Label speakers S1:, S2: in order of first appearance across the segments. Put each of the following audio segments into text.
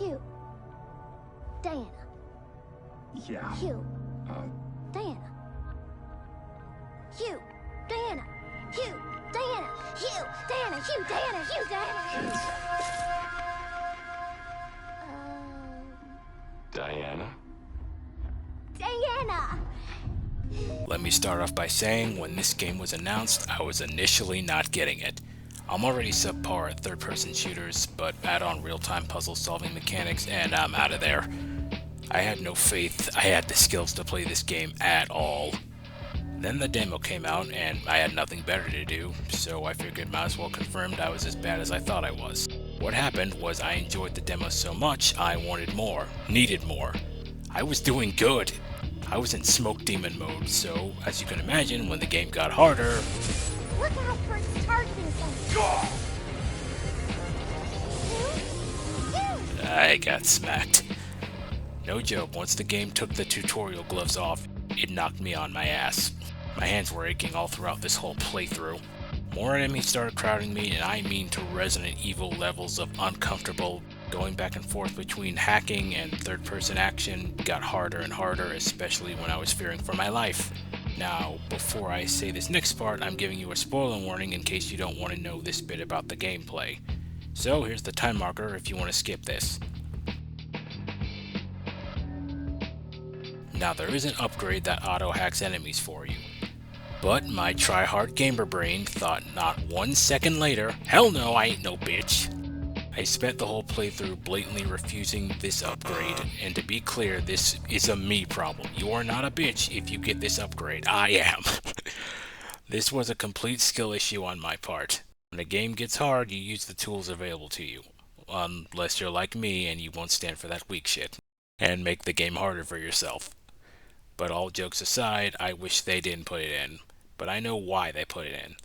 S1: Hugh. Diana.
S2: Yeah.
S1: Hugh. Diana. Hugh. Diana. Hugh. Diana. Hugh. Diana. Hugh. Diana. Hugh. Diana.
S2: Diana?
S1: Diana!
S3: Let me start off by saying, when this game was announced, I was initially not getting it. I'm already subpar at third-person shooters, but add on real-time puzzle-solving mechanics and I'm out of there. I had no faith I had the skills to play this game at all. Then the demo came out and I had nothing better to do, so I figured might as well confirm I was as bad as I thought I was. What happened was I enjoyed the demo so much I wanted more, needed more. I was doing good. I was in smoke demon mode, so as you can imagine, when the game got harder...
S1: Look out for its targeting something!
S3: I got smacked. No joke, once the game took the tutorial gloves off, it knocked me on my ass. My hands were aching all throughout this whole playthrough. More enemies started crowding me, and I mean to Resident Evil levels of uncomfortable. Going back and forth between hacking and third-person action got harder and harder, especially when I was fearing for my life. Now, before I say this next part, I'm giving you a spoiler warning in case you don't want to know this bit about the gameplay. So here's the time marker if you want to skip this. Now there is an upgrade that auto-hacks enemies for you. But my try-hard gamer brain thought not 1 second later, hell no, I ain't no bitch. I spent the whole playthrough blatantly refusing this upgrade, and to be clear, this is a me problem. You are not a bitch if you get this upgrade. I am. This was a complete skill issue on my part. When a game gets hard, you use the tools available to you. Unless you're like me and you won't stand for that weak shit. And make the game harder for yourself. But all jokes aside, I wish they didn't put it in. But I know why they put it in.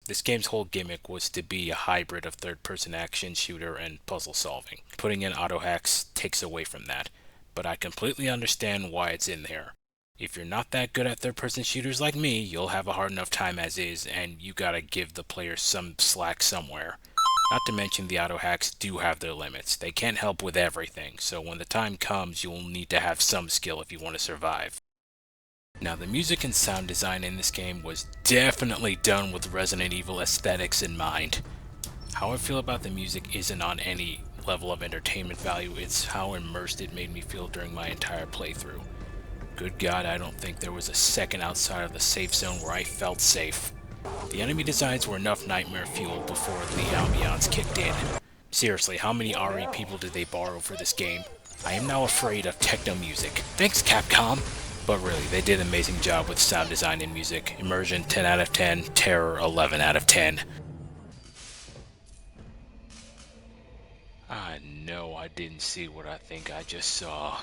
S3: This game's whole gimmick was to be a hybrid of third-person action, shooter, and puzzle solving. Putting in auto-hacks takes away from that, but I completely understand why it's in there. If you're not that good at third-person shooters like me, you'll have a hard enough time as is, and you gotta give the player some slack somewhere. Not to mention the auto-hacks do have their limits. They can't help with everything, so when the time comes, you'll need to have some skill if you want to survive. Now, the music and sound design in this game was definitely done with Resident Evil aesthetics in mind. How I feel about the music isn't on any level of entertainment value, it's how immersed it made me feel during my entire playthrough. Good God, I don't think there was a second outside of the safe zone where I felt safe. The enemy designs were enough nightmare fuel before the ambiance kicked in. Seriously, how many RE people did they borrow for this game? I am now afraid of techno music. Thanks, Capcom! But really, they did an amazing job with sound design and music. Immersion 10 out of 10, terror 11 out of 10. I know I didn't see what I think I just saw.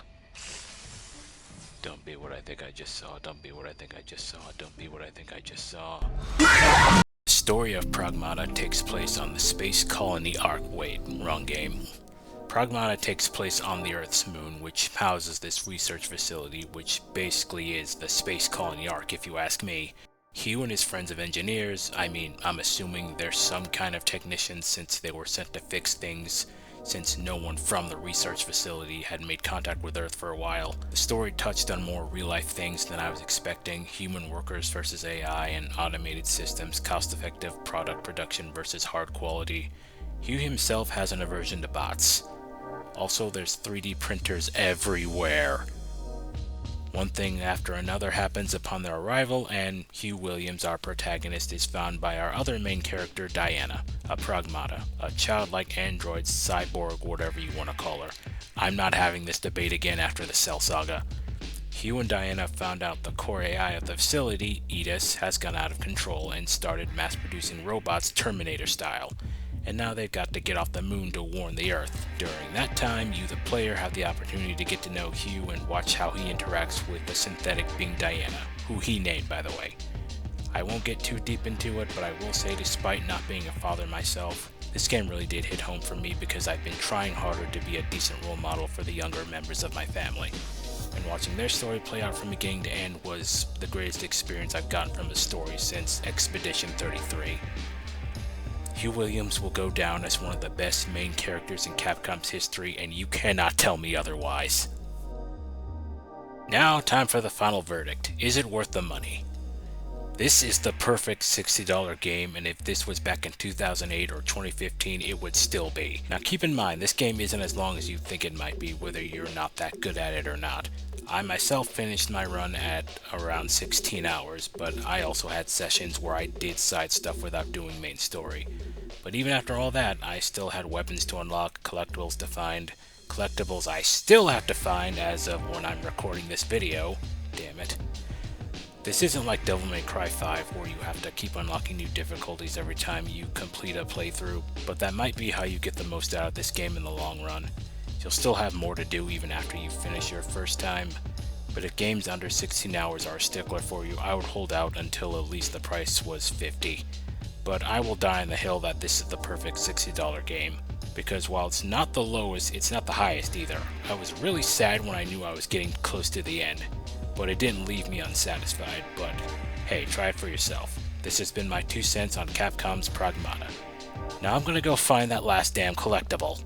S3: Don't be what I think I just saw, don't be what I think I just saw, don't be what I think I just saw. The story of Pragmata takes place on the space colony Ark. Wait, wrong game. Pragmata takes place on the Earth's moon, which houses this research facility, which basically is the space colony Ark, if you ask me. Hugh and his friends of engineers, I'm assuming they're some kind of technicians since they were sent to fix things, since no one from the research facility had made contact with Earth for a while. The story touched on more real-life things than I was expecting: human workers versus AI and automated systems, cost-effective product production versus hard quality. Hugh himself has an aversion to bots. Also, there's 3D printers everywhere. One thing after another happens upon their arrival, and Hugh Williams, our protagonist, is found by our other main character, Diana, a Pragmata, a childlike android, cyborg, whatever you want to call her. I'm not having this debate again after the Cell Saga. Hugh and Diana found out the core AI of the facility, Edis, has gone out of control and started mass-producing robots Terminator style. And now they've got to get off the moon to warn the Earth. During that time, you the player have the opportunity to get to know Hugh and watch how he interacts with the synthetic being Diana, who he named, by the way. I won't get too deep into it, but I will say, despite not being a father myself, this game really did hit home for me because I've been trying harder to be a decent role model for the younger members of my family. And watching their story play out from beginning to end was the greatest experience I've gotten from a story since Expedition 33. Hugh Williams will go down as one of the best main characters in Capcom's history, and you cannot tell me otherwise. Now, time for the final verdict. Is it worth the money? This is the perfect $60 game, and if this was back in 2008 or 2015, it would still be. Now keep in mind, this game isn't as long as you think it might be, whether you're not that good at it or not. I myself finished my run at around 16 hours, but I also had sessions where I did side stuff without doing main story. But even after all that, I still had weapons to unlock, collectibles to find, collectibles I still have to find as of when I'm recording this video. Damn it. This isn't like Devil May Cry 5 where you have to keep unlocking new difficulties every time you complete a playthrough, but that might be how you get the most out of this game in the long run. You'll still have more to do even after you finish your first time, but if games under 16 hours are a stickler for you, I would hold out until at least the price was $50. But I will die on the hill that this is the perfect $60 game, because while it's not the lowest, it's not the highest either. I was really sad when I knew I was getting close to the end, but it didn't leave me unsatisfied. But hey, try it for yourself. This has been my 2 cents on Capcom's Pragmata. Now I'm gonna go find that last damn collectible.